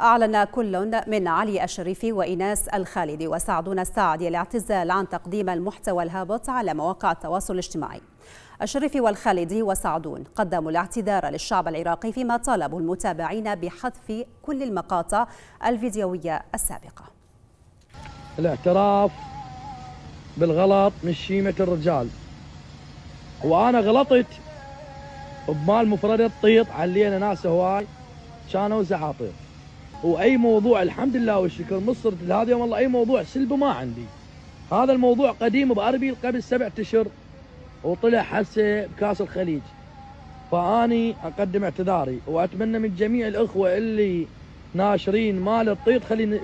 أعلن كل من علي الشريفي وإيناس الخالدي وسعدون الساعدي الاعتزال عن تقديم المحتوى الهابط على مواقع التواصل الاجتماعي. الشريفي والخالدي وسعدون قدموا الاعتذار للشعب العراقي فيما طالبوا المتابعين بحذف كل المقاطع الفيديوية السابقة. الاعتراف بالغلط من شيمة الرجال، وأنا غلطت بمال مفردة طيط، علينا ناس هواي كانوا زعاطير، واي موضوع الحمد لله والشكر مصرت لهذا يوم الله اي موضوع سلبه ما عندي. هذا الموضوع قديم بأربيل قبل 7 أشهر وطلع هسه بكاس الخليج، فاني اقدم اعتذاري واتمنى من جميع الاخوه اللي ناشرين مال الطيط خلي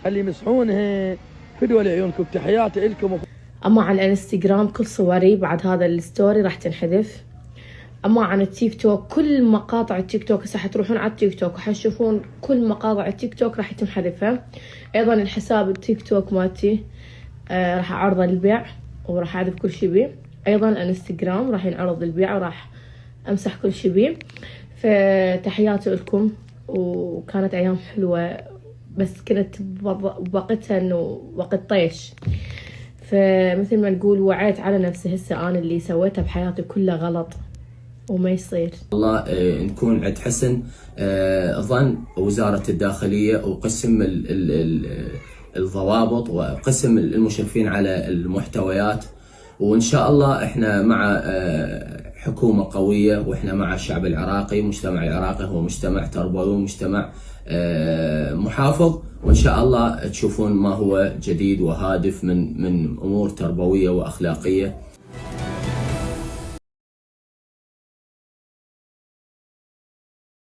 يمسحونها فدوى لعيونكم. تحياتي لكم. اما على الانستغرام كل صوري بعد هذا الستوري راح تنحذف. اما عن التيك توك كل مقاطع التيك توك هسه حتروحون على التيك توك وحتشوفون كل مقاطع التيك توك راح يتم حذفها. ايضا الحساب التيك توك مالتي راح اعرضه للبيع وراح احذف كل شي بيه. ايضا الانستغرام راح ينعرض للبيع وراح امسح كل شي بيه. فتحياتي لكم، وكانت ايام حلوه بس كنت بوقتها انه وقت طيش، فمثل ما نقول وعيت على نفسي هسه انا اللي سويته بحياتي كله غلط وما يصير. الله نكون عند حسن ظن وزارة الداخلية وقسم الضوابط وقسم المشرفين على المحتويات، وإن شاء الله إحنا مع حكومة قوية، وإحنا مع الشعب العراقي. مجتمع العراقي هو مجتمع تربوي ومجتمع محافظ، وإن شاء الله تشوفون ما هو جديد وهادف من أمور تربوية وأخلاقية.